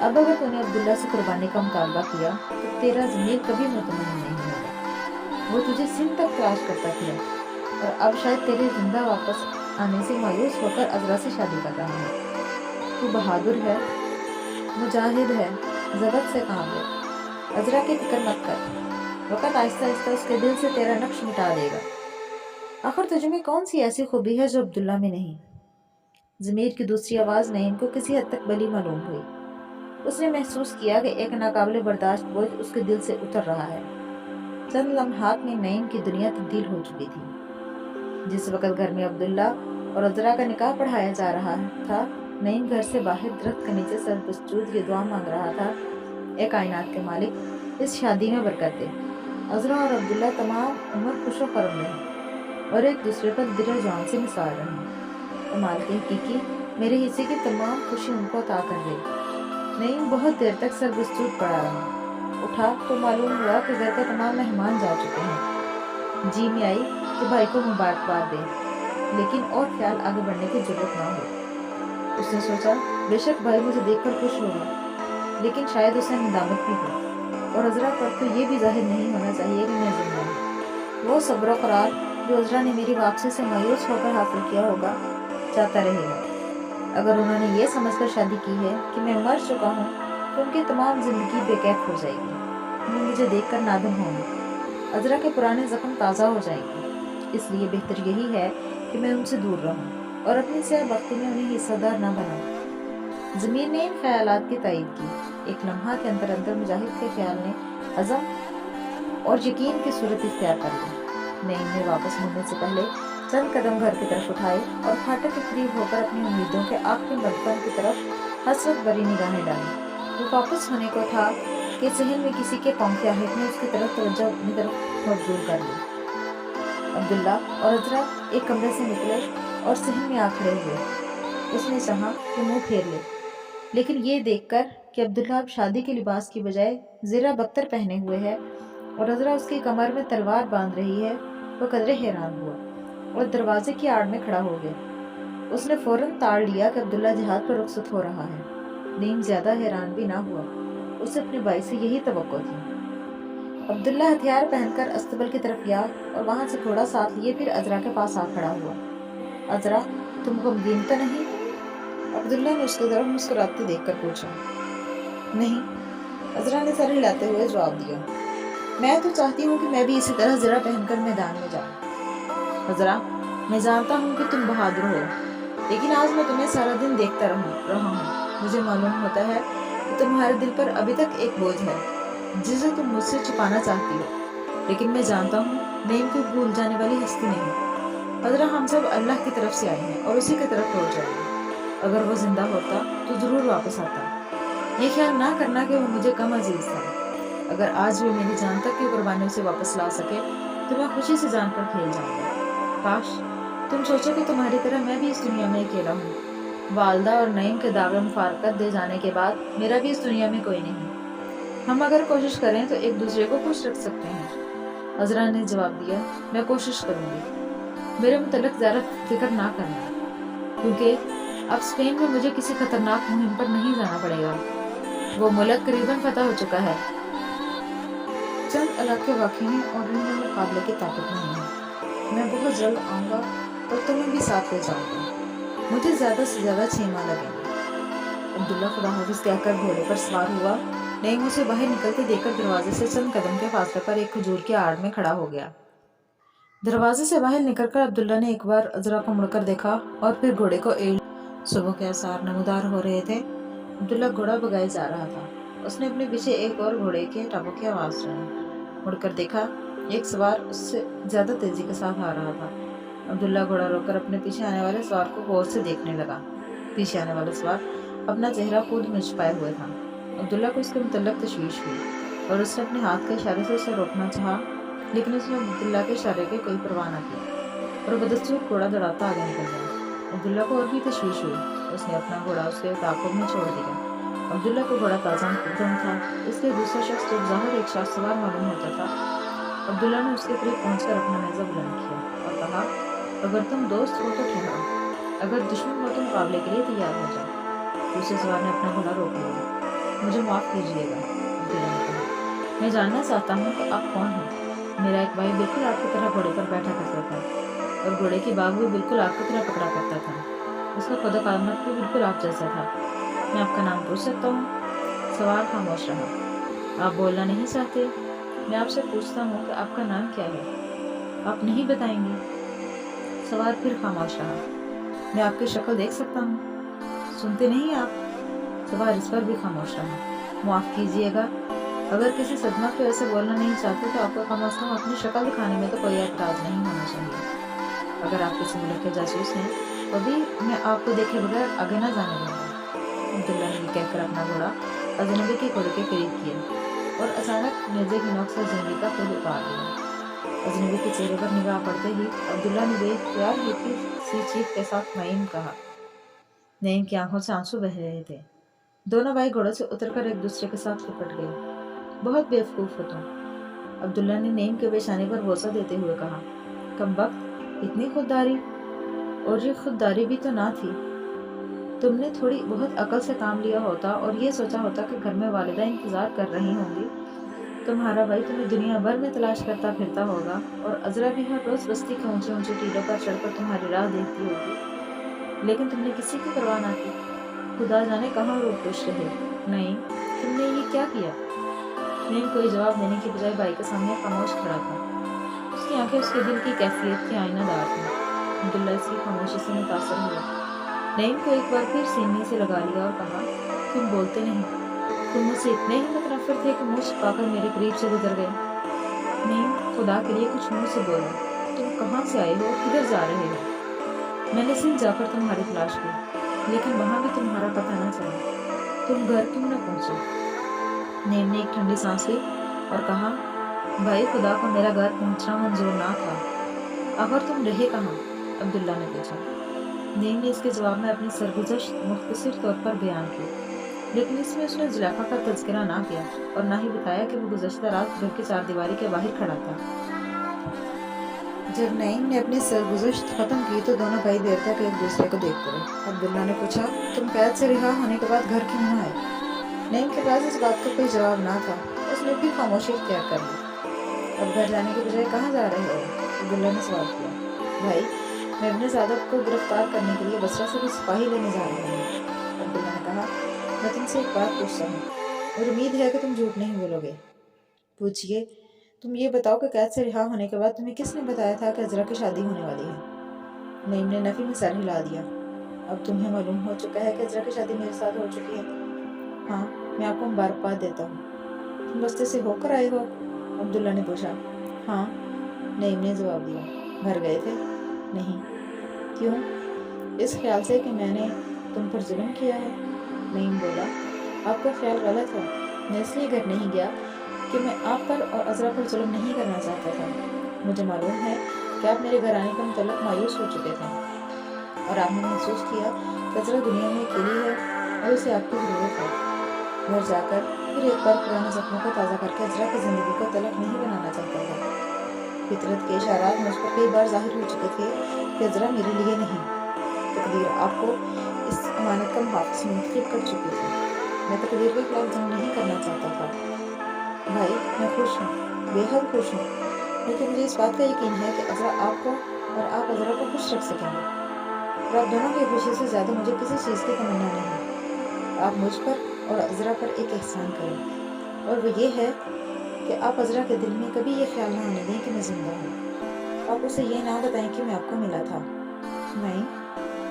اب اگر تو نے عبداللہ سے قربانی کا مطالبہ کیا تو تیرا ضمیر کبھی مطمئن نہیں ہوگا۔ وہ تجھے سندھ تک تلاش کرتا پھرا اور اب شاید تیرے زندہ واپس آنے سے مایوس ہو کر عذرا سے شادی کر رہا ہے۔ تو بہادر ہے، مجاہد ہے، ضبط سے کام لے۔ عذرا کی فکر مت کر، وقت آہستہ آہستہ اس کے دل سے تیرا نقش مٹا دے گا۔ آخر تجھ میں کون سی ایسی خوبی ہے جو عبداللہ میں نہیں؟ ضمیر کی دوسری آواز نعیم کو کسی حد تک بلی معلوم ہوئی۔ اس نے محسوس کیا کہ ایک ناقابل برداشت بوجھ اس کے دل سے اتر رہا ہے۔ چند لمحات میں نعیم کی دنیا تبدیل ہو چکی تھی۔ جس وقت گھر میں عبداللہ اور عذرا کا نکاح پڑھایا جا رہا تھا، نعیم گھر سے باہر درخت کے نیچے سر بسجود یہ دعا مانگ رہا تھا، اے کائنات کے مالک، اس شادی میں برکت دے۔ عذرا اور عبداللہ تمام عمر خوش و خرم رہے اور ایک دوسرے پر دل و جان سے نثار رہے۔ اے مالک حقیقی، میرے حصے کی تمام خوشی ان کو عطا کر دے۔ نعیم بہت دیر تک سر بسجود پڑا رہا۔ اٹھا تو معلوم ہوا کہ گھر کے تمام مہمان جا چکے ہیں۔ جی میں آئی کہ بھائی کو مبارکباد دے، لیکن اور خیال آگے بڑھنے کی ضرورت نہ ہو۔ اس نے سوچا بے شک بھائی مجھے دیکھ کر خوش ہوگا، لیکن شاید اسے ندامت بھی ہو، اور عذرا پر تو یہ بھی ظاہر نہیں ہونا چاہیے کہ میں زندہ ہوں۔ وہ صبر و قرار جو عذرا نے میری واپسی سے مایوس ہو کر حاصل کیا ہوگا چاہتا رہے گا۔ اگر انہوں نے یہ سمجھ کر شادی کی ہے کہ میں مر چکا ہوں تو ان کی تمام زندگی بے کیف ہو جائے گی۔ وہ مجھے دیکھ کر نادم ہوں گے، عذرا کے پرانے زخم تازہ ہو جائیں گے۔ اس لیے بہتر یہی ہے کہ میں ان سے دور رہوں اور اپنی سیاہ بختی میں انہیں حصہ دار نہ بناؤں۔ ضمیر نے ان خیالات کی تائید کی۔ ایک لمحہ کے اندر اندر مجاہد کے خیال نے عزم اور یقین کی صورت اختیار کر لی۔ نعیم نے واپس مڑنے سے پہلے چند قدم گھر کی طرف اٹھائے اور پھاٹک کے قریب ہو کر اپنی امیدوں کے آخری مرتبہ کی طرف حسرت بھری نگاہیں ڈالی۔ وہ واپس ہونے کو تھا کہ صحن میں کسی کے پنکھ یا ہٹ نے اس کی طرف توجہ اپنی طرف مبذول کر لی۔ عبداللہ اور عذرا ایک کمرے سے نکلے اور صحن میں آ کھڑے ہوئے۔ اس نے چاہا کہ منہ پھیر لے، لیکن یہ دیکھ کر کہ عبداللہ اب شادی کے لباس کی بجائے زرہ بختر پہنے ہوئے ہے اور عذرا اس کی کمر میں تلوار باندھ رہی ہے، وہ قدرے حیران ہوا اور دروازے کی آڑ میں کھڑا ہو گیا۔ اس نے فوراً تاڑ لیا کہ عبداللہ جہاد پر رخصت ہو رہا ہے۔ نعیم زیادہ حیران بھی نہ ہوا، اسے اپنے بھائی سے یہی توقع تھی۔ عبداللہ ہتھیار پہن کر استبل کی طرف گیا اور وہاں سے گھوڑا ساتھ لیے پھر عذرا کے پاس آ کھڑا ہوا۔ عذرا، تم غمگین تو نہیں؟ عبداللہ نے اس کی طرف مسکراتے دیکھ کر پوچھا۔ نہیں، عذرا نے سر ہلاتے ہوئے جواب دیا۔ میں تو چاہتی ہوں کہ میں بھی اسی طرح زرہ پہن کر میدان میں جاؤں۔ عذرا، میں جانتا ہوں کہ تم بہادر ہو، لیکن آج میں تمہیں سارا دن دیکھتا رہا ہوں۔ مجھے معلوم ہوتا ہے کہ تمہارے دل پر ابھی تک ایک بوجھ ہے جسے تم مجھ سے چھپانا چاہتی ہو، لیکن میں جانتا ہوں نعیم کوئی بھول جانے والی ہستی نہیں۔ عذرا، ہم سب اللہ کی طرف سے آئے ہیں اور اسی کی طرف لوٹ جائیں گے۔ اگر وہ زندہ ہوتا تو ضرور واپس آتا۔ یہ خیال نہ کرنا کہ وہ مجھے کم عزیز تھا۔ اگر آج وہ میری جان تک کی قربانیوں سے واپس لا سکے تو میں خوشی سے جان پر کھیل جاؤں گا۔ کاش تم سوچو کہ تمہاری طرح میں بھی اس دنیا میں اکیلا ہوں۔ والدہ اور نعیم کے دعوے مفارقت دے جانے کے بعد میرا بھی اس دنیا میں کوئی نہیں۔ ہم اگر کوشش کریں تو ایک دوسرے کو خوش رکھ سکتے ہیں۔ عذرا نے جواب دیا، میں کوشش کروں گی۔ میرے متعلق زیادہ فکر نہ کرنا، کیونکہ اب اسپین میں مجھے کسی خطرناک مہم پر نہیں جانا پڑے گا۔ وہ ملک قریباً فتح ہو چکا ہے۔ چند علاقے باقی ہیں اور ان میں مقابلے کی طاقت نہیں ہے۔ میں بہت جلد آؤں گا اور تمہیں بھی ساتھ لے جاؤں گا۔ مجھے زیادہ سے زیادہ 6 ماہ لگیں گے۔ عبداللہ خدا حافظ کہہ کر گھوڑے پر سوار ہوا۔ نعیم اسے باہر نکلتے دیکھ کر دروازے سے چند قدم کے فاصلے پر ایک کھجور کی آڑ میں کھڑا ہو گیا۔ دروازے سے باہر نکل کر عبداللہ نے ایک بار عذرا کو مڑ کر دیکھا اور پھر گھوڑے کو ایڑ۔ صبح کے آثار نمودار ہو رہے تھے۔ عبداللہ گھوڑا بگائے جا رہا تھا۔ اس نے اپنے پیچھے ایک اور گھوڑے کے ٹاپوں کی آواز سنی۔ مڑ کر دیکھا، ایک سوار اس سے زیادہ تیزی کے ساتھ آ رہا تھا۔ عبداللہ گھوڑا روک کر اپنے پیچھے آنے والے سوار کو غور سے دیکھنے لگا۔ پیچھے آنے والا سوار اپنا چہرہ خود میں چھپائے ہوئے تھا۔ عبداللہ کو اس کے متعلق تشویش ہوئی اور اس نے اپنے ہاتھ کے اشارے سے اسے روکنا چاہا، لیکن اس نے عبداللہ کے اشارے کی کوئی پرواہ نہ کی اور بدستور گھوڑا دوڑاتا آگے نکل گیا۔ عبداللہ کو اور بھی تشویش ہوئی۔ اس نے اپنا گھوڑا اس کے تعاقب میں چھوڑ دیا۔ عبداللہ کو گھوڑا تازہ دم تھا، اس لیے دوسرا شخص جو ظاہر ایک شخص سوار معلوم ہوتا تھا۔ عبداللہ نے اس کے قریب پہنچ کر اپنا نیزہ بلند کیا اور کہا، اگر تم دوست ہو تو ٹھہرو، اگر دشمن ہو تو مقابلے کے لیے تیار ہو جاؤ۔ دوسرے سوار نے اپنا گھوڑا روک لیا۔ مجھے معاف کیجیے گا، عبداللہ نے کہا، میں جاننا چاہتا ہوں کہ آپ کون ہیں؟ میرا ایک بھائی بالکل آپ کی طرح گھوڑے پر بیٹھا کرتا تھا اور گھوڑے کی باغ بھی بالکل آپ کی طرح پکڑا کرتا تھا۔ اس کا قد و قامت بھی بالکل آپ جیسا تھا۔ میں آپ کا نام پوچھ سکتا ہوں؟ سوار خاموش رہا۔ آپ بولنا نہیں چاہتے؟ میں آپ سے پوچھتا ہوں کہ آپ کا نام کیا ہے؟ آپ نہیں بتائیں گے؟ سوار پھر خاموش رہا۔ میں آپ کی شکل دیکھ سکتا ہوں؟ سنتے نہیں آپ؟ سوار اس پر بھی خاموش رہا۔ معاف کیجیے گا، اگر کسی صدمہ کی وجہ سے بولنا نہیں چاہتے تو آپ کو کم از کم اپنی شکل دکھانے میں تو کوئی اعتراض نہیں ہونا چاہیے۔ اگر آپ کسی ملک کے جاسوس ہیں تو بھی میں آپ کو دیکھے بغیر آگے نہ جانے دوں گا۔ عبداللہ نے یہ کہہ کر اپنا گھوڑا اجنبی کے گھوڑے کے قریب کیا اور اچانک نیزے کی نوک سے زندگی کا خود اتار دیا۔ اجنبی کے چہرے پر نگاہ پڑتے ہی عبداللہ نے بے اختیار ہلکی سی چیخ کے ساتھ نعیم کہا۔ نعیم کی آنکھوں سے آنسو بہہ رہے تھے۔ دونوں بھائی گھوڑے سے اتر کر ایک دوسرے کے ساتھ لپٹ گئے۔ بہت بیوقوف ہو تم، عبداللہ نے نعیم کے پیشانے پر بوسہ دیتے ہوئے کہا۔ کمبخت، اتنی خودداری! اور یہ خودداری بھی تو نہ تھی۔ تم نے تھوڑی بہت عقل سے کام لیا ہوتا اور یہ سوچا ہوتا کہ گھر میں والدہ انتظار کر رہی ہوں گی، تمہارا بھائی تمہیں دنیا بھر میں تلاش کرتا پھرتا ہوگا اور عذرا بھی ہر روز بستی کے اونچے اونچے ٹیلوں پر چڑھ کر تمہاری راہ دیکھتی ہوگی، لیکن تم نے کسی کی پرواہ نہ کی۔ خدا جانے کہاں روٹ خوش رہے۔ نہیں، تم نے یہ کیا کیا؟ نعیم کوئی جواب دینے کی بجائے بھائی کے سامنے خاموش کھڑا تھا۔ اس کی آنکھیں اس کے دل کی کیفیت کی آئینہ دار تھیں۔ عبداللہ اس کی خاموشی سے متاثر ہوا۔ نعیم کو ایک بار پھر سینے سے لگا لیا اور کہا، تم بولتے نہیں؟ تم مجھ سے اتنے ہی متنفر تھے کہ منہ چھپا کر میرے قریب سے گزر گئے؟ نعیم، خدا کے لیے کچھ منہ سے بولو۔ تم کہاں سے آئے ہو اور کدھر جا رہے ہو؟ میں نے سندھ جا کر تمہاری تلاش کی، لیکن وہاں بھی تمہارا پتہ نہ چلا۔ تم گھر کیوں نہ پہنچے؟ نعیم نے ایک ٹھنڈی سانس لی اور کہا، بھائی خدا کو میرا گھر پہنچنا منظور نہ تھا۔ آخر تم رہے کہاں؟ عبداللہ نے پوچھا۔ نعیم نے اس کے جواب میں اپنی سرگزشت مختصر طور پر بیان کی، لیکن اس میں اس نے زلیخا کا تذکرہ نہ کیا اور نہ ہی بتایا کہ وہ گزشتہ رات گھر کی چار دیواری کے باہر کھڑا تھا۔ جب نعیم نے اپنی سرگزشت ختم کی تو دونوں بھائی دیر تک ایک دوسرے کو دیکھتے رہے۔ عبداللہ نے پوچھا، تم قید سے رہا ہونے کے بعد گھر کیوں نہ آئے؟ نعیم کے پاس اس بات کا کوئی جواب نہ تھا۔ اس نے بھی خاموشی اختیار کر لی۔ اب گھر جانے کے بجائے کہاں جا رہے ہو؟ عبداللہ نے سوال کیا۔ بھائی، میں ابن زیادت کو گرفتار کرنے کے لیے بصرہ سے بھی سپاہی لینے جا رہا ہوں۔ عبداللہ نے کہا، میں تم سے ایک بات پوچھتا ہوں اور امید ہے کہ تم جھوٹ نہیں بولو گے۔ پوچھئے۔ تم یہ بتاؤ کہ قید سے رہا ہونے کے بعد تمہیں کس نے بتایا تھا کہ عذرا کی شادی ہونے والی ہے؟ نعیم نے نفی میں سر ہلا دیا۔ اب تمہیں معلوم ہو چکا ہے کہ عذرا کی شادی میرے ساتھ ہو چکی ہے؟ ہاں، میں آپ کو مبارکباد دیتا ہوں۔ تم بستے سے ہو کر آئے ہو؟ عبداللہ نے پوچھا۔ ہاں، نعیم نے جواب دیا۔ گھر گئے تھے؟ نہیں۔ کیوں؟ اس خیال سے کہ میں نے تم پر ظلم کیا ہے۔ نعیم بولا، آپ کا خیال غلط ہے۔ میں اس لیے گھر نہیں گیا کہ میں آپ پر اور عذرا پر ظلم نہیں کرنا چاہتا تھا۔ مجھے معلوم ہے کہ آپ میرے گھر آنے کے متعلق مایوس ہو چکے تھے اور آپ نے محسوس کیا کہ عذرا دنیا میں اکیلی ہے اور اسے آپ کی ضرورت ہے۔ گھر جا کر پھر ایک بار پرانے زخموں کو تازہ کر کے عذرا کی زندگی کو تلخ نہیں بنانا چاہتا تھا۔ فطرت کے اشارات مجھ پر کئی بار ظاہر ہو چکے تھے کہ عذرا میرے لیے نہیں۔ تقدیر آپ کو اس امانت کا محافظ منتخب کر چکی تھی۔ میں تقدیر کے خلاف جنگ نہیں کرنا چاہتا تھا۔ بھائی، میں خوش ہوں، بے حد خوش ہوں، کیونکہ مجھے اس بات کا یقین ہے کہ عذرا آپ کو اور آپ عذرا کو خوش رکھ سکیں گے، اور آپ دونوں کی خوشی سے زیادہ مجھے کسی چیز کی تمنا نہیں۔ آپ مجھ پر اور عذرا پر ایک احسان کریں، اور وہ یہ ہے کہ آپ عذرا کے دل میں کبھی یہ خیال نہ آنے دیں کہ میں زندہ ہوں۔ آپ اسے یہ نہ بتائیں کہ میں آپ کو ملا تھا۔ نہیں،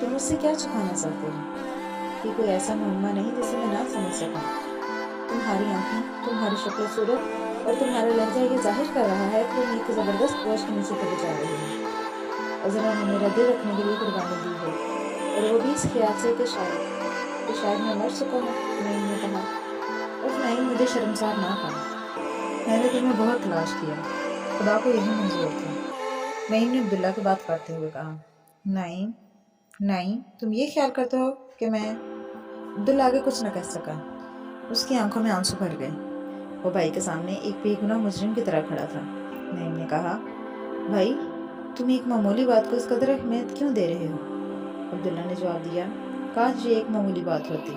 تم مجھ سے کیا چھپانا چاہتے ہو؟ یہ کوئی ایسا معمہ نہیں جسے میں نہ سمجھ سکوں۔ تمہاری آنکھیں، تمہاری شکل و صورت اور تمہارا لہجہ یہ ظاہر کر رہا ہے کہ تم ایک زبردست بوجھ کے نیچے چلے جا رہے ہو۔ عذرا نے میرا دل رکھنے کے لیے قربانی دی ہے، اور وہ بھی اس خیال سے کہ شاید میں مر چکا ہوں۔ نعیم نے کہا۔ اف نعیم، مجھے شرمسار نہ کرو، میں نے تمہیں بہت تلاش کیا، خدا کو یہی منظور تھا۔ نعیم نے عبداللہ کی بات کاٹتے ہوئے کہا۔ نعیم، تم یہ خیال کرتے ہو کہ میں؟ عبداللہ آگے کچھ نہ کہہ سکا۔ اس کی آنکھوں میں آنسو بھر گئے۔ وہ بھائی کے سامنے ایک بے گناہ مجرم کی طرح کھڑا تھا۔ نعیم نے کہا، بھائی، تم ایک معمولی بات کو اس قدر اہمیت کیوں دے رہے ہو؟ عبداللہ نے جواب دیا، کاش یہ ایک معمولی بات ہوتی۔